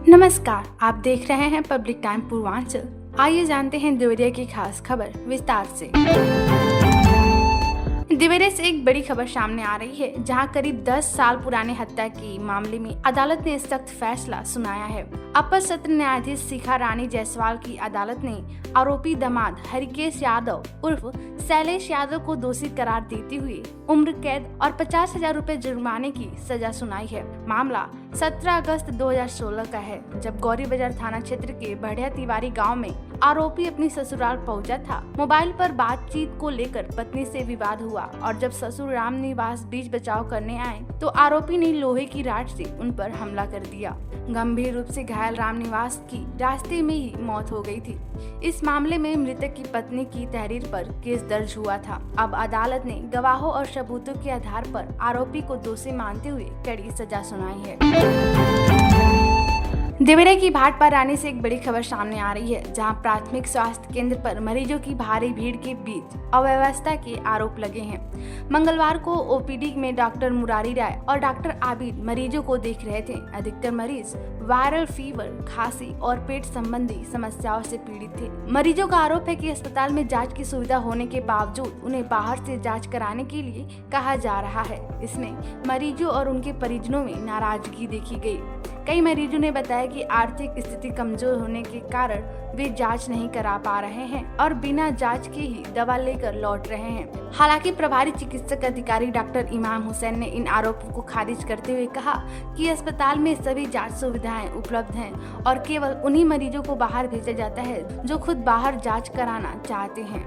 नमस्कार, आप देख रहे हैं पब्लिक टाइम पूर्वांचल। आइए जानते हैं देवरिया की खास खबर विस्तार से। देवरिया से एक बड़ी खबर सामने आ रही है, जहां करीब 10 साल पुराने हत्या के मामले में अदालत ने सख्त फैसला सुनाया है। अपर सत्र न्यायाधीश शिखा रानी जायसवाल की अदालत ने आरोपी दामाद हरिकेश यादव उर्फ शैलेश यादव को दोषी करार देते हुए उम्र कैद और 50,000 रुपए जुर्माने की सजा सुनाई है। मामला 17 अगस्त 2016 का है, जब गौरी बाजार थाना क्षेत्र के बढ़िया तिवारी गांव में आरोपी अपनी ससुराल पहुंचा था। मोबाइल पर बातचीत को लेकर पत्नी से विवाद हुआ और जब ससुर राम निवास बीच बचाव करने आए तो आरोपी ने लोहे की राड से उन पर हमला कर दिया। गंभीर रूप से घायल राम निवास की रास्ते में ही मौत हो गई थी। इस मामले में मृतक की पत्नी की तहरीर पर केस दर्ज हुआ था। अब अदालत ने गवाहों और सबूतों के आधार पर आरोपी को दोषी मानते हुए कड़ी सजा सुनाई है। देवरिया की भाटपारा रानी से एक बड़ी खबर सामने आ रही है, जहां प्राथमिक स्वास्थ्य केंद्र पर मरीजों की भारी भीड़ के बीच अव्यवस्था के आरोप लगे हैं। मंगलवार को ओपीडी में डॉक्टर मुरारी राय और डॉक्टर आबिद मरीजों को देख रहे थे। अधिकतर मरीज वायरल फीवर, खांसी और पेट संबंधी समस्याओं से पीड़ित थे। मरीजों का आरोप है कि अस्पताल में जांच की सुविधा होने के बावजूद उन्हें बाहर से जांच कराने के लिए कहा जा रहा है। इसमें मरीजों और उनके परिजनों में नाराजगी देखी गई। कई मरीजों ने बताया कि आर्थिक स्थिति कमजोर होने के कारण वे जांच नहीं करा पा रहे हैं और बिना जांच के ही दवा लेकर लौट रहे हैं। हालांकि प्रभारी चिकित्सक अधिकारी डॉक्टर इमाम हुसैन ने इन आरोपों को खारिज करते हुए कहा कि अस्पताल में सभी जांच सुविधाएं उपलब्ध हैं और केवल उन्हीं मरीजों को बाहर भेजा जाता है जो खुद बाहर जांच कराना चाहते हैं।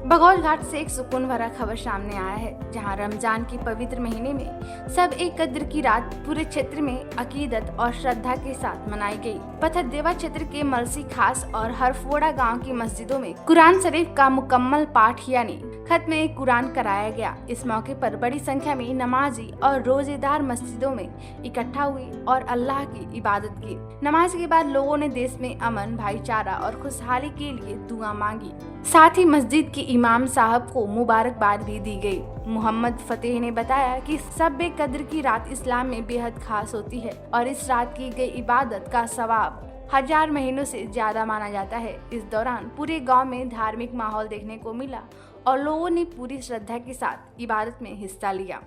बघौल घाट से एक सुकून भरा खबर सामने आया है, जहां रमजान के पवित्र महीने में सब एक कद्र की रात पूरे क्षेत्र में अकीदत और श्रद्धा के साथ मनाई गई। पथरदेवा क्षेत्र के मलसी खास और हरफोड़ा गांव की मस्जिदों में कुरान शरीफ का मुकम्मल पाठ यानी खत्म कुरान कराया गया। इस मौके पर बड़ी संख्या में नमाजी और रोजेदार मस्जिदों में इकट्ठा हुए और अल्लाह की इबादत की। नमाज के बाद लोगों ने देश में अमन, भाईचारा और खुशहाली के लिए दुआ मांगी। साथ ही मस्जिद के इमाम साहब को मुबारकबाद भी दी गई। मोहम्मद फतेह ने बताया कि सब कद्र की रात इस्लाम में बेहद खास होती है और इस रात की गई इबादत का सवाब 1000 महीनों से ज्यादा माना जाता है। इस दौरान पूरे गांव में धार्मिक माहौल देखने को मिला और लोगों ने पूरी श्रद्धा के साथ इबादत में हिस्सा लिया।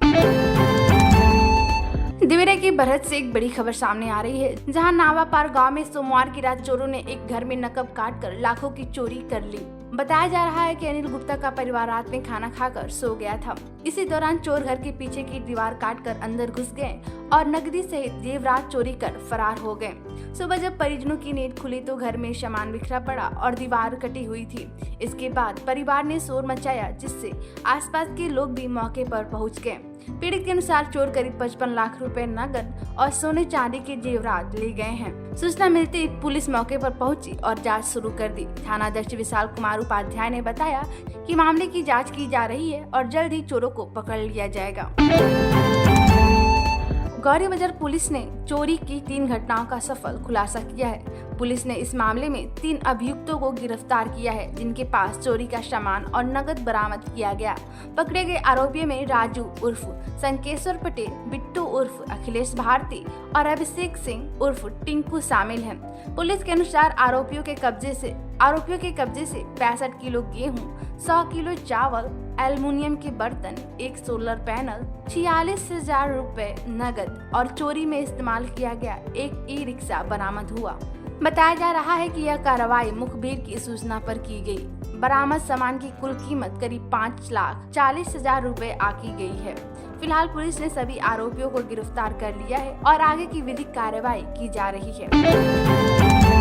देवरिया की बरहत से एक बड़ी खबर सामने आ रही है, जहां नावापार गांव में सोमवार की रात चोरों ने एक घर में नकब काटकर लाखों की चोरी कर ली। बताया जा रहा है कि अनिल गुप्ता का परिवार रात में खाना खाकर सो गया था। इसी दौरान चोर घर के पीछे की दीवार काटकर अंदर घुस गए और नकदी सहित जेवरात चोरी कर फरार हो गए। सुबह जब परिजनों की नींद खुली तो घर में सामान बिखरा पड़ा और दीवार कटी हुई थी। इसके बाद परिवार ने शोर मचाया, जिससे आसपास के लोग भी मौके पर पहुंच गए। पीड़ित के अनुसार चोर करीब 55 लाख रुपए नकद और सोने चांदी के जेवरात ले गए हैं। सूचना मिलते ही पुलिस मौके पर पहुंची और जांच शुरू कर दी। थानाध्यक्ष विशाल कुमार उपाध्याय ने बताया कि मामले की जांच की जा रही है और जल्द ही चोरों को पकड़ लिया जाएगा। गौरी बाजार पुलिस ने चोरी की 3 घटनाओं का सफल खुलासा किया है। पुलिस ने इस मामले में 3 अभियुक्तों को गिरफ्तार किया है, जिनके पास चोरी का सामान और नकद बरामद किया गया। पकड़े गए आरोपियों में राजू उर्फ संकेश्वर पटेल, बिट्टू उर्फ अखिलेश भारती और अभिषेक सिंह उर्फ टिंकू शामिल हैं। पुलिस के अनुसार आरोपियों के कब्जे से 65 किलो गेहूं, 100 किलो चावल, एल्युमिनियम के बर्तन, एक सोलर पैनल, 46,000 रुपए नगद और चोरी में इस्तेमाल किया गया एक ई रिक्शा बरामद हुआ। बताया जा रहा है कि यह कार्रवाई मुखबिर की सूचना पर की गई। बरामद सामान की कुल कीमत करीब 5,40,000 रुपए आकी गई है। फिलहाल पुलिस ने सभी आरोपियों को गिरफ्तार कर लिया है और आगे की विधिक कार्रवाई की जा रही है।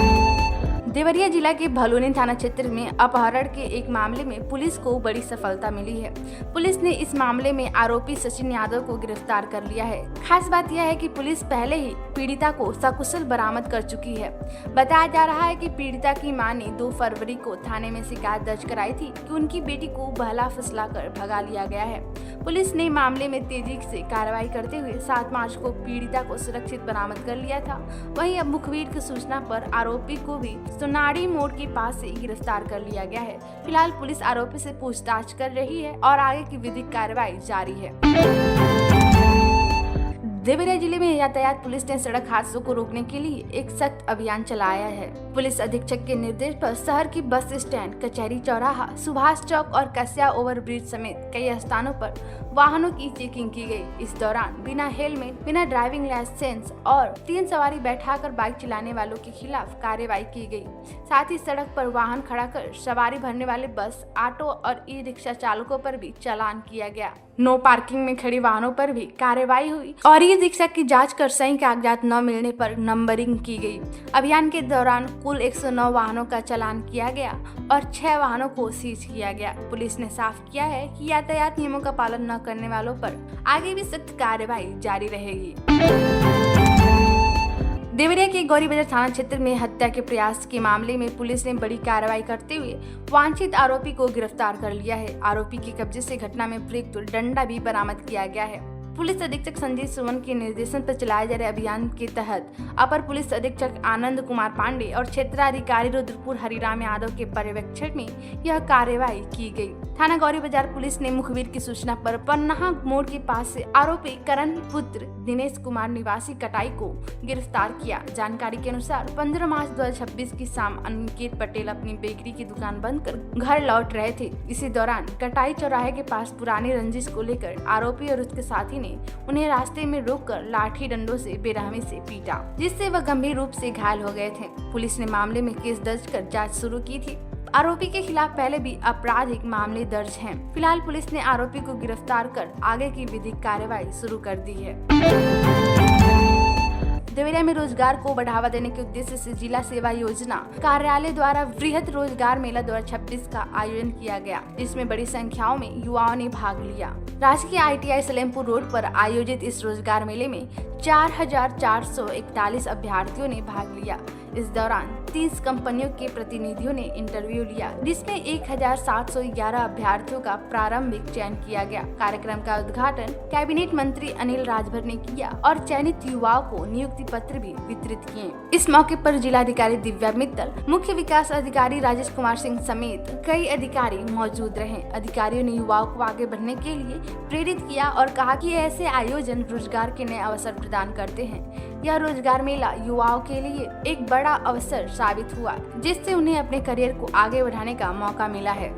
देवरिया जिला के भलुनी थाना क्षेत्र में अपहरण के एक मामले में पुलिस को बड़ी सफलता मिली है। पुलिस ने इस मामले में आरोपी सचिन यादव को गिरफ्तार कर लिया है। खास बात यह है कि पुलिस पहले ही पीड़िता को सकुशल बरामद कर चुकी है। बताया जा रहा है कि पीड़िता की मां ने 2 फरवरी को थाने में शिकायत दर्ज कराई थी कि उनकी बेटी को बहला फुसला कर भगा लिया गया है। पुलिस ने मामले में तेजी से कार्रवाई करते हुए 7 मार्च को पीड़िता को सुरक्षित बरामद कर लिया था। वहीं अब मुखबिर की सूचना पर आरोपी को भी सोनाड़ी मोड़ के पास से गिरफ्तार कर लिया गया है। फिलहाल पुलिस आरोपी से पूछताछ कर रही है और आगे की विधिक कार्रवाई जारी है। देवरिया जिले में यातायात पुलिस ने सड़क हादसों को रोकने के लिए एक सख्त अभियान चलाया है। पुलिस अधीक्षक के निर्देश पर शहर की बस स्टैंड, कचहरी चौराहा, सुभाष चौक और कस्या ओवरब्रिज समेत कई स्थानों पर वाहनों की चेकिंग की गई। इस दौरान बिना हेलमेट, बिना ड्राइविंग लाइसेंस और 3 सवारी बैठाकर बाइक चलाने वालों के खिलाफ कार्रवाई की गई। साथ ही सड़क पर वाहन खड़ा कर सवारी भरने वाले बस, ऑटो और ई रिक्शा चालकों पर भी चालान किया गया। नो पार्किंग में खड़ी वाहनों पर भी कार्रवाई हुई और ई रिक्शा की जांच कर सही कागजात न मिलने पर नंबरिंग की गई। अभियान के दौरान कुल 109 वाहनों का चालान किया गया और 6 वाहनों को सीज किया गया। पुलिस ने साफ किया है कि यातायात नियमों का पालन न करने वालों पर आगे भी सख्त कार्रवाई जारी रहेगी। देवरिया के गौरी बाजार थाना क्षेत्र में हत्या के प्रयास के मामले में पुलिस ने बड़ी कार्रवाई करते हुए वांछित आरोपी को गिरफ्तार कर लिया है। आरोपी के कब्जे से घटना में प्रयुक्त डंडा भी बरामद किया गया है। पुलिस अधीक्षक संजय सुमन के निर्देशन पर चलाए जा रहे अभियान के तहत अपर पुलिस अधीक्षक आनंद कुमार पांडे और क्षेत्राधिकारी रुद्रपुर हरिराम यादव के पर्यवेक्षण में यह कार्रवाई की गई। थाना गौरी बाजार पुलिस ने मुखबिर की सूचना पर पन्ना मोड़ के पास से आरोपी करण पुत्र दिनेश कुमार निवासी कटाई को गिरफ्तार किया। जानकारी के अनुसार 15 मार्च 2026 की शाम अनिकेत पटेल अपनी बेकरी की दुकान बंद कर घर लौट रहे थे। इसी दौरान कटाई चौराहे के पास पुरानी रंजिश को लेकर आरोपी और उसके साथी ने उन्हें रास्ते में रोककर लाठी डंडों से बेरहमी से पीटा, जिससे वह गंभीर रूप से घायल हो गए थे। पुलिस ने मामले में केस दर्ज कर जांच शुरू की थी। आरोपी के खिलाफ पहले भी आपराधिक मामले दर्ज हैं। फिलहाल पुलिस ने आरोपी को गिरफ्तार कर आगे की विधिक कार्रवाई शुरू कर दी है। देवरिया में रोजगार को बढ़ावा देने के उद्देश्य से जिला सेवा योजना कार्यालय द्वारा वृहद रोजगार मेला 2026 का आयोजन किया गया, जिसमें बड़ी संख्याओं में युवाओं ने भाग लिया। राजकीय ITI सलेमपुर रोड पर आयोजित इस रोजगार मेले में 4,441 अभ्यर्थियों ने भाग लिया। इस दौरान 30 कंपनियों के प्रतिनिधियों ने इंटरव्यू लिया, जिसमें 1,711 अभ्यर्थियों का प्रारंभिक चयन किया गया। कार्यक्रम का उद्घाटन कैबिनेट मंत्री अनिल राजभर ने किया और चयनित युवाओं को नियुक्ति पत्र भी वितरित किए। इस मौके पर जिलाधिकारी दिव्या मित्तल, मुख्य विकास अधिकारी राजेश कुमार सिंह समेत कई अधिकारी मौजूद रहे। अधिकारियों ने युवाओं को आगे बढ़ने के लिए प्रेरित किया और कहा कि ऐसे आयोजन रोजगार के नए अवसर प्रदान करते हैं। यह रोजगार मेला युवाओं के लिए एक बड़ा अवसर साबित हुआ, जिससे उन्हें अपने करियर को आगे बढ़ाने का मौका मिला है।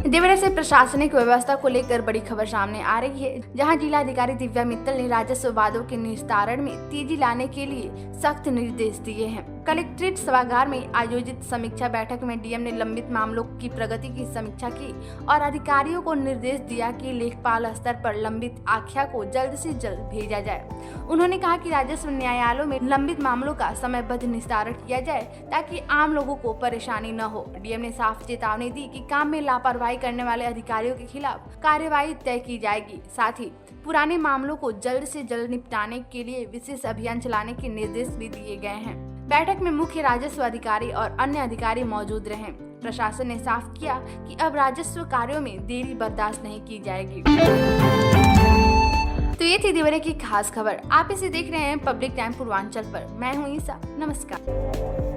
देवरिया से प्रशासनिक व्यवस्था को लेकर बड़ी खबर सामने आ रही है, जहां जिलाधिकारी दिव्या मित्तल ने राजस्व वादों के निस्तारण में तेजी लाने के लिए सख्त निर्देश दिए हैं। कलेक्ट्रेट सभागार में आयोजित समीक्षा बैठक में डीएम ने लंबित मामलों की प्रगति की समीक्षा की और अधिकारियों को निर्देश दिया कि लेखपाल स्तर पर लंबित आख्या को जल्द से जल्द भेजा जाए। उन्होंने कहा कि राजस्व न्यायालयों में लंबित मामलों का समयबद्ध निस्तारण किया जाए ताकि आम लोगों को परेशानी न हो। डीएम ने साफ चेतावनी दी कि काम में लापरवाही करने वाले अधिकारियों के खिलाफ कार्रवाई तय की जाएगी। साथ ही पुराने मामलों को जल्द से जल्द निपटाने के लिए विशेष अभियान चलाने के निर्देश भी दिए गए हैं। बैठक में मुख्य राजस्व अधिकारी और अन्य अधिकारी मौजूद रहे। प्रशासन ने साफ किया कि अब राजस्व कार्यों में देरी बर्दाश्त नहीं की जाएगी। तो ये थी देवरिया की खास खबर। आप इसे देख रहे हैं पब्लिक टाइम पूर्वांचल पर। मैं हूँ ईसा। नमस्कार।